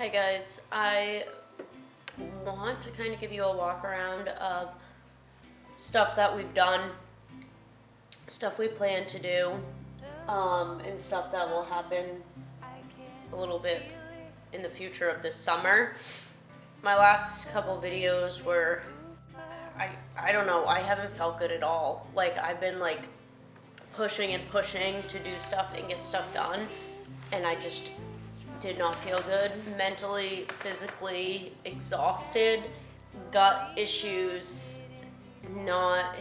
Hi guys, I want to kind of give you a walk around of stuff that we've done, stuff we plan to do, and stuff that will happen a little bit in the future of this summer. My last couple videos were, I don't know, I haven't felt good at all. Like I've been like pushing and pushing to do stuff and get stuff done, and I just did not feel good. Mentally, physically exhausted, gut issues, not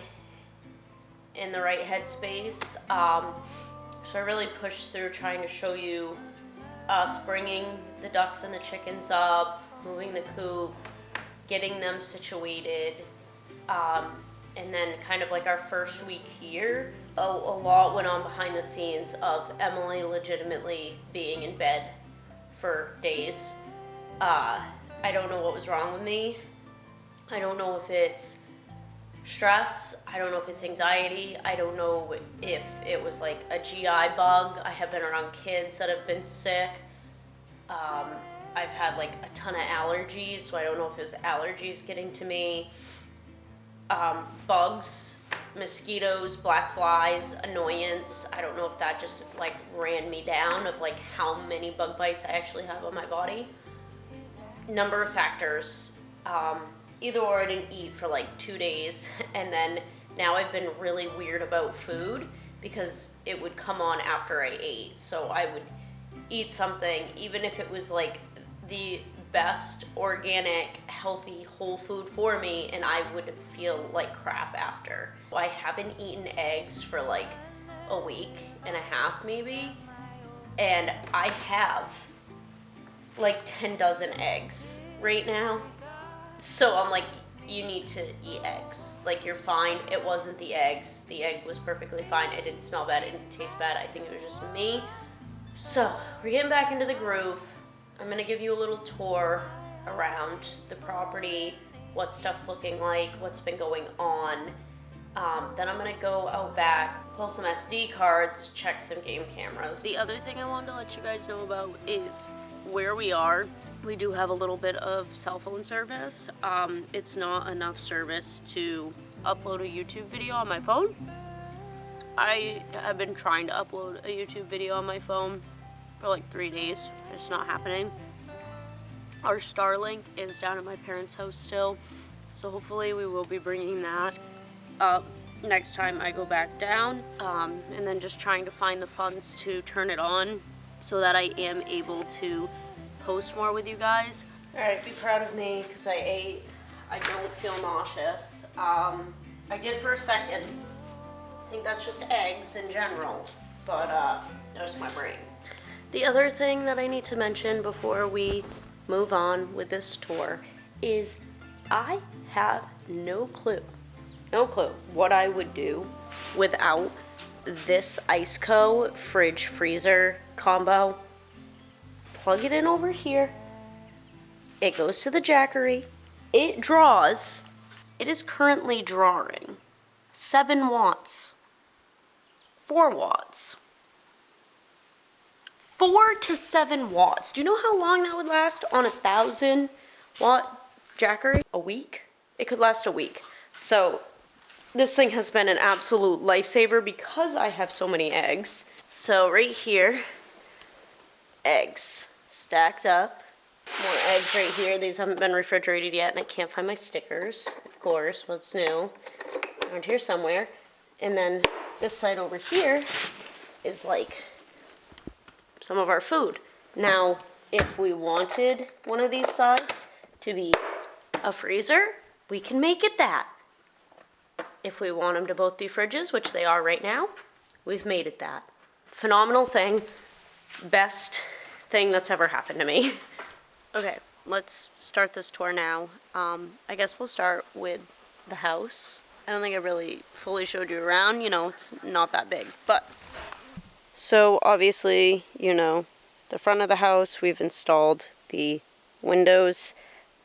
in the right headspace. So I really pushed through trying to show you us bringing the ducks and the chickens up, moving the coop, getting them situated, and then kind of like our first week here, a lot went on behind the scenes of Emily legitimately being in bed for days. I don't know what was wrong with me. I don't know if it's stress. I don't know if it's anxiety. I don't know if it was like a GI bug. I have been around kids that have been sick. I've had like a ton of allergies, so I don't know if it was allergies getting to me. Bugs, mosquitoes, black flies, annoyance. I don't know if that just like ran me down of like how many bug bites I actually have on my body. Number of factors. Either or I didn't eat for like 2 days, and then now I've been really weird about food because it would come on after I ate. So I would eat something, even if it was like the best organic, healthy, whole food for me, and I would feel like crap after. I haven't eaten eggs for like a week and a half maybe, and I have like 10 dozen eggs right now. So I'm like, you need to eat eggs. Like, you're fine. It wasn't the eggs. The egg was perfectly fine. It didn't smell bad. It didn't taste bad. I think it was just me. So we're getting back into the groove. I'm gonna give you a little tour around the property, what stuff's looking like, what's been going on. Then I'm gonna go out back, pull some SD cards, check some game cameras. The other thing I wanted to let you guys know about is where we are. We do have a little bit of cell phone service. It's not enough service to upload a YouTube video on my phone. I have been trying to upload a YouTube video on my phone for like 3 days. It's not happening. Our Starlink is down at my parents' house still, so hopefully we will be bringing that up next time I go back down, and then just trying to find the funds to turn it on so that I am able to post more with you guys. Alright, be proud of me because I ate. I don't feel nauseous. I did for a second. I think that's just eggs in general, but that was my brain. The other thing that I need to mention before we move on with this tour is I have no clue what I would do without this Iceco fridge freezer combo. Plug it in over here. It goes to the Jackery. It is currently drawing 7 watts, 4 watts. 4 to 7 watts. Do you know how long that would last on a 1,000-watt Jackery? A week? It could last a week. So this thing has been an absolute lifesaver because I have so many eggs. So right here, eggs stacked up. More eggs right here. These haven't been refrigerated yet, and I can't find my stickers. Of course, what's new? Around here somewhere. And then this side over here is like some of our food. Now, if we wanted one of these sides to be a freezer, we can make it that. If we want them to both be fridges, which they are right now, we've made it that. Phenomenal thing. Best thing that's ever happened to me. Okay, let's start this tour now. I guess we'll start with the house. I don't think I really fully showed you around. You know, it's not that big, but so obviously, you know, the front of the house, we've installed the windows.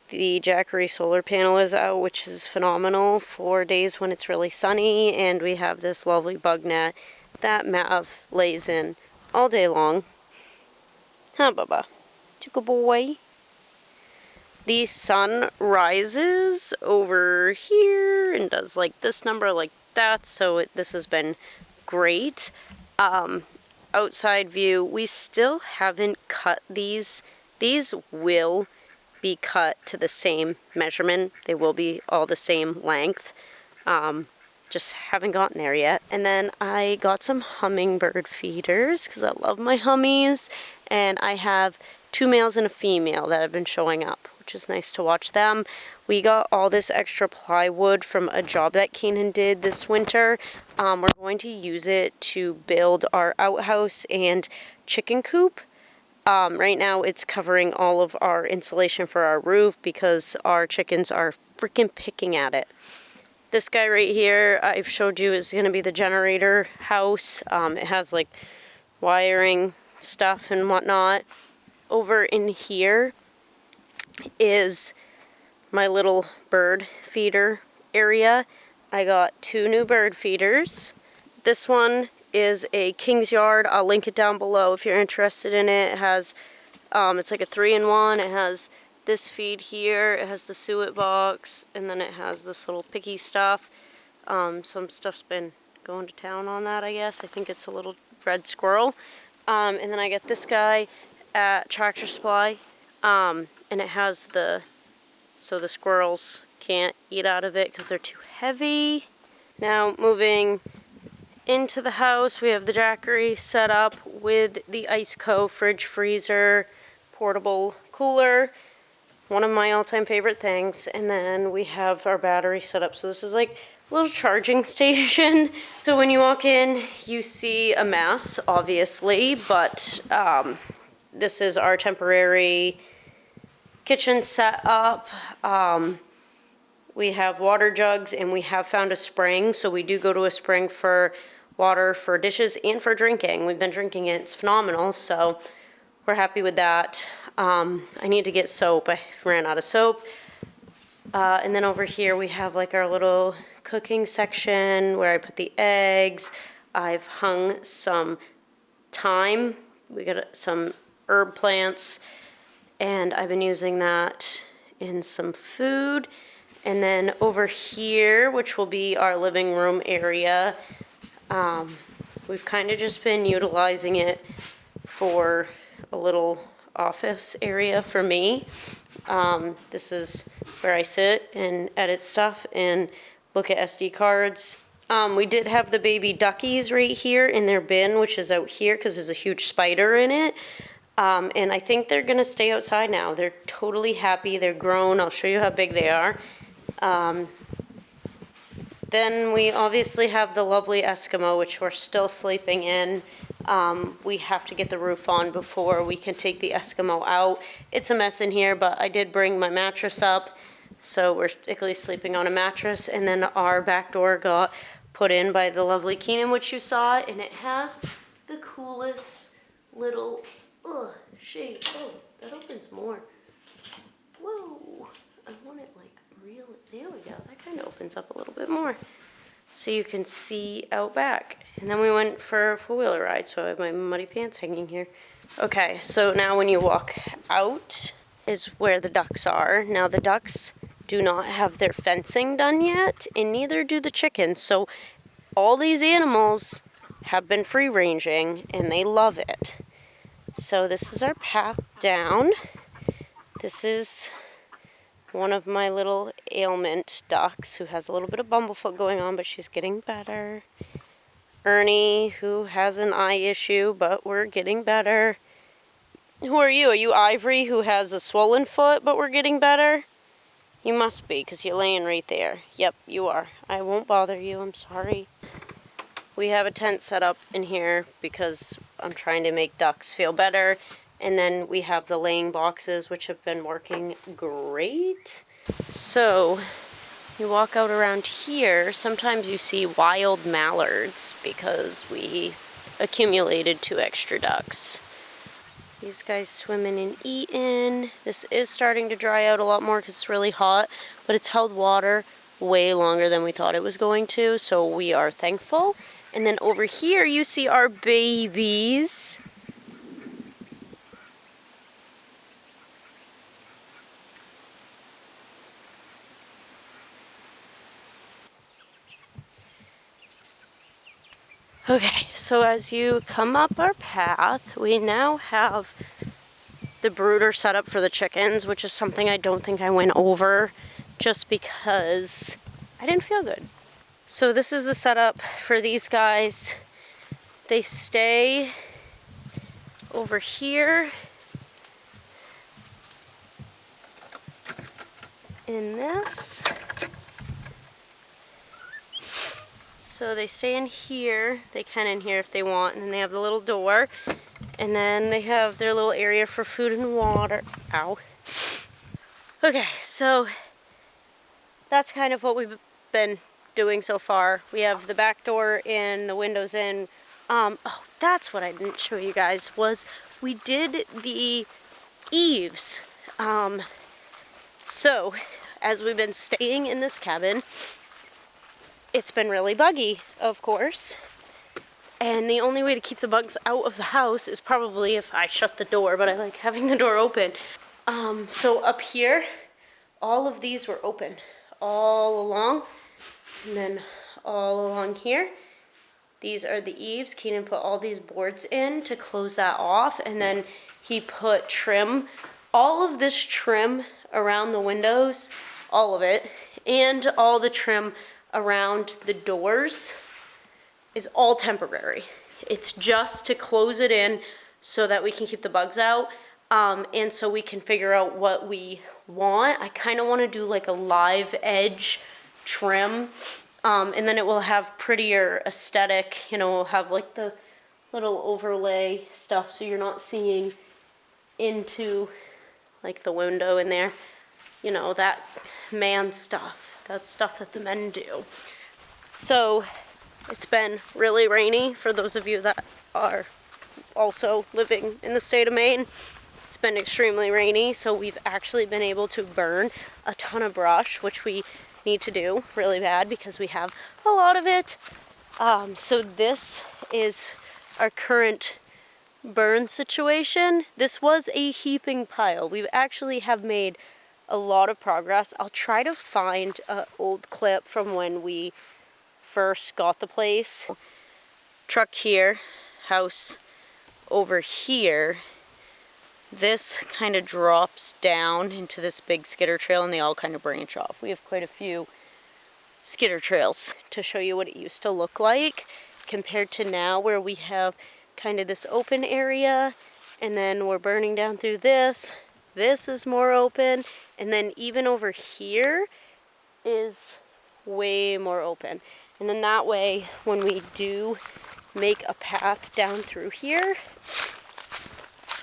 The Jackery solar panel is out, which is phenomenal for days when it's really sunny, and we have this lovely bug net that Mav lays in all day long. Huh, Bubba? Took a boy. The sun rises over here and does like this number like that, so this has been great. Outside view, we still haven't cut these. These will be cut to the same measurement. They will be all the same length. Just haven't gotten there yet. And then I got some hummingbird feeders because I love my hummies. And I have 2 males and a female that have been showing up, which is nice to watch them. We got all this extra plywood from a job that Keenan did this winter. We're going to use it to build our outhouse and chicken coop. Right now it's covering all of our insulation for our roof because our chickens are freaking picking at it. This guy right here I've showed you is going to be the generator house. It has like wiring stuff and whatnot. Over in here is my little bird feeder area. I got 2 new bird feeders. This one is a King's Yard. I'll link it down below if you're interested in it. It has, it's like a 3-in-1. It has this feed here, it has the suet box, and then it has this little picky stuff. Some stuff's been going to town on that, I guess. I think it's a little red squirrel. And then I get this guy at Tractor Supply, and it has so the squirrels can't eat out of it because they're too heavy. Now moving into the house, we have the Jackery set up with the Iceco fridge freezer, portable cooler, one of my all-time favorite things. And then we have our battery set up. So this is like a little charging station. So when you walk in, you see a mess, obviously, but this is our temporary kitchen set up. We have water jugs and we have found a spring. So we do go to a spring for water for dishes and for drinking. We've been drinking it, it's phenomenal, so we're happy with that. I need to get soap, I ran out of soap. And then over here we have like our little cooking section where I put the eggs. I've hung some thyme, we got some herb plants, and I've been using that in some food. And then over here, which will be our living room area, we've kind of just been utilizing it for a little office area for me. This is where I sit and edit stuff and look at SD cards. We did have the baby duckies right here in their bin, which is out here because there's a huge spider in it. And I think they're gonna stay outside now. They're totally happy, they're grown. I'll show you how big they are. Then we obviously have the lovely Eskimo, which we're still sleeping in. We have to get the roof on before we can take the Eskimo out. It's a mess in here, but I did bring my mattress up, so we're at least sleeping on a mattress. And then our back door got put in by the lovely Keenan, which you saw, and it has the coolest little shape. Oh, that opens more. Whoa, I want it like real. There we go. That kind of opens up a little bit more, so you can see out back. And then we went for a four-wheeler ride, so I have my muddy pants hanging here. Okay, so now when you walk out is where the ducks are. Now the ducks do not have their fencing done yet, and neither do the chickens. So all these animals have been free-ranging, and they love it. So this is our path down. This is one of my little ailment ducks who has a little bit of bumblefoot going on, but she's getting better. Ernie, who has an eye issue, but we're getting better. Who are you? Are you Ivory, who has a swollen foot, but we're getting better? You must be, because you're laying right there. Yep, you are. I won't bother you, I'm sorry. We have a tent set up in here because I'm trying to make ducks feel better. And then we have the laying boxes, which have been working great. So you walk out around here, sometimes you see wild mallards because we accumulated 2 extra ducks. These guys swimming and eating. This is starting to dry out a lot more because it's really hot, but it's held water way longer than we thought it was going to, so we are thankful. And then over here you see our babies. Okay, so as you come up our path, we now have the brooder set up for the chickens, which is something I don't think I went over just because I didn't feel good. So this is the setup for these guys. They stay over here in this. So they stay in here. They can in here if they want, and then they have the little door. And then they have their little area for food and water. Ow. Okay, so that's kind of what we've been doing so far. We have the back door in, the windows in. Oh, that's what I didn't show you guys, was we did the eaves. So, as we've been staying in this cabin, it's been really buggy, of course. And the only way to keep the bugs out of the house is probably if I shut the door, but I like having the door open. So up here, all of these were open all along, and then all along here. These are the eaves. Keenan put all these boards in to close that off, and then he put trim. All of this trim around the windows, all of it, and all the trim around the doors is all temporary. It's just to close it in so that we can keep the bugs out, and so we can figure out what we want. I kind of want to do like a live edge trim, and then it will have prettier aesthetic. You know, we'll have like the little overlay stuff so you're not seeing into like the window in there. You know, that man stuff. That's stuff that the men do. So it's been really rainy for those of you that are also living in the state of Maine. It's been extremely rainy, so we've actually been able to burn a ton of brush, which we need to do really bad because we have a lot of it. So this is our current burn situation. This was a heaping pile. We actually have made a lot of progress. I'll try to find an old clip from when we first got the place. Truck here, house over here. This kind of drops down into this big skidder trail, and they all kind of branch off. We have quite a few skidder trails to show you what it used to look like compared to now, where we have kind of this open area, and then we're burning down through this. This is more open, and then even over here is way more open. And then that way, when we do make a path down through here,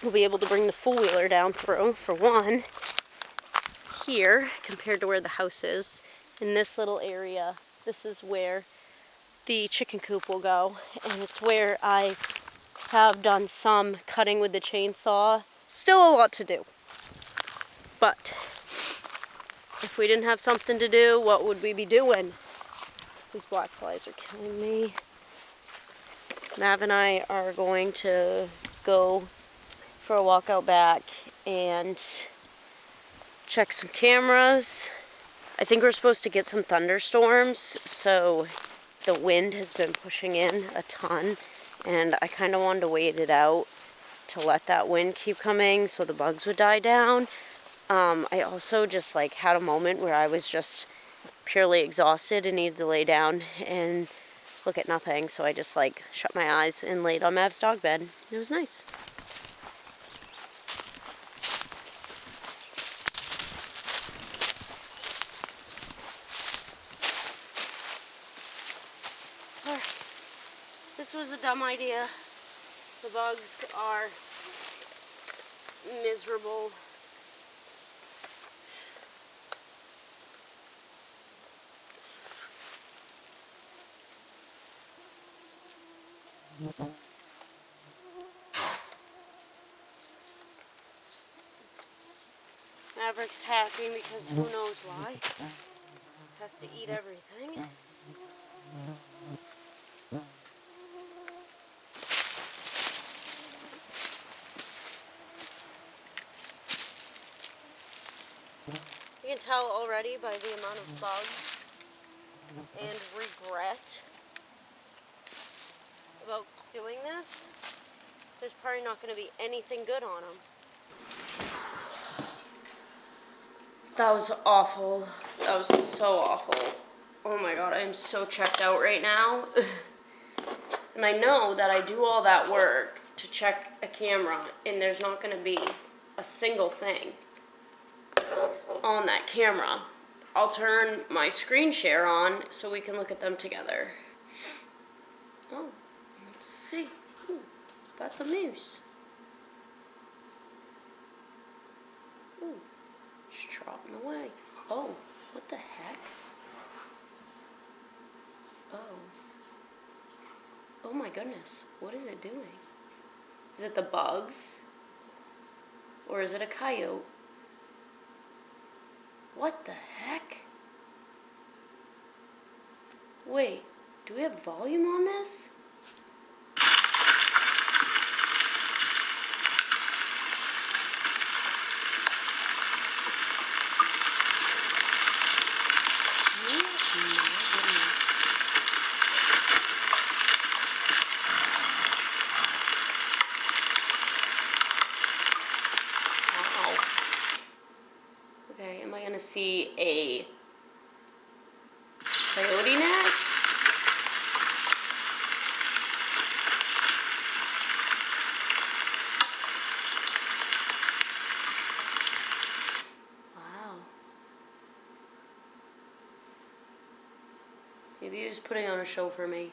we'll be able to bring the four-wheeler down through, for one, here, compared to where the house is. In this little area, this is where the chicken coop will go, and it's where I have done some cutting with the chainsaw. Still a lot to do. But if we didn't have something to do, what would we be doing? These black flies are killing me. Mav and I are going to go for a walk out back and check some cameras. I think we're supposed to get some thunderstorms, so the wind has been pushing in a ton, and I kind of wanted to wait it out to let that wind keep coming so the bugs would die down. I also just like had a moment where I was just purely exhausted and needed to lay down and look at nothing, so I just like shut my eyes and laid on Mav's dog bed. It was nice. This was a dumb idea. The bugs are miserable. Maverick's happy because who knows why. Has to eat everything. You can tell already by the amount of bugs and regret about doing this, there's probably not going to be anything good on them. That was awful. That was so awful. Oh my god, I am so checked out right now. And I know that I do all that work to check a camera, and there's not going to be a single thing on that camera. I'll turn my screen share on so we can look at them together. Oh, let's see. Ooh, that's a moose. Ooh, just trotting away. Oh, what the heck? Oh. Oh my goodness, what is it doing? Is it the bugs? Or is it a coyote? What the heck? Wait, do we have volume on this? Okay, am I gonna see a coyote next? Wow. Maybe he was putting on a show for me.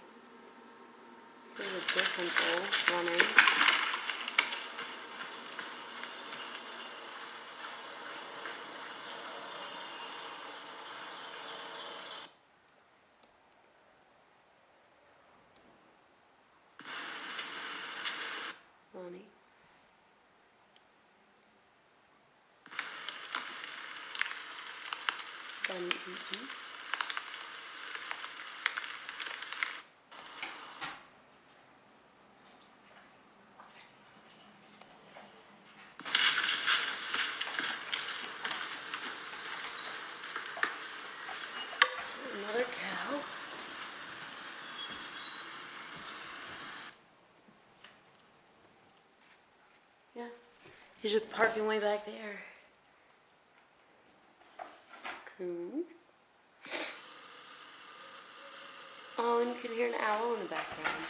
This is a different bull running. Funny. Done eating. So another cow. Yeah, he's just parking way back there. Coon. Oh, and you can hear an owl in the background.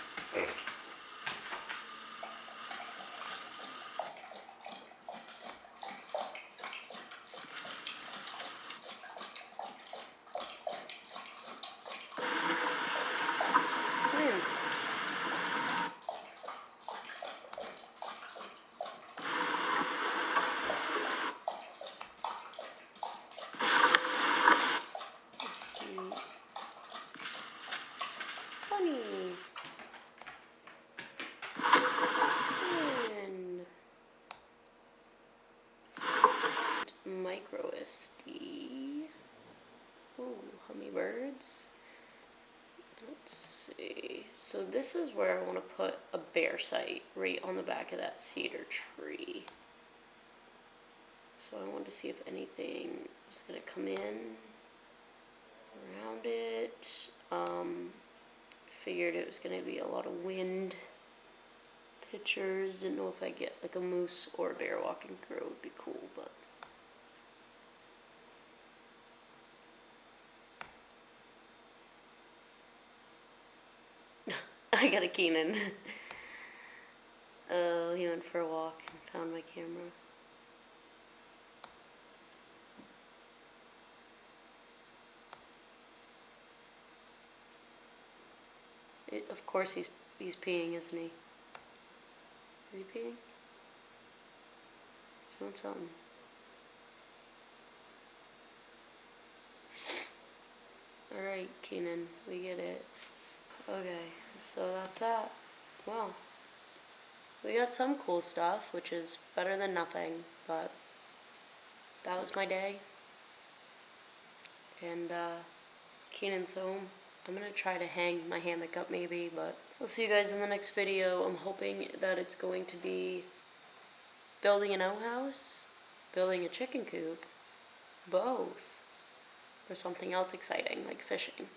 Funny. And micro SD. Ooh, hummingbirds. Let's see. So this is where I want to put a bear site, right on the back of that cedar tree. So I wanted to see if anything was going to come in around it. Figured it was going to be a lot of wind. Pictures. Didn't know if I'd get like a moose or a bear walking through. It would be cool, but I got a Keenan. Oh, he went for a walk and found my camera. Of course he's peeing, isn't he? Is he peeing? He's doing something. Alright, Keenan, we get it. Okay, so that's that. Well, we got some cool stuff, which is better than nothing, but that was my day. And Keenan's home. I'm gonna try to hang my hammock up maybe, but I'll see you guys in the next video. I'm hoping that it's going to be building an outhouse, building a chicken coop, both, or something else exciting like fishing.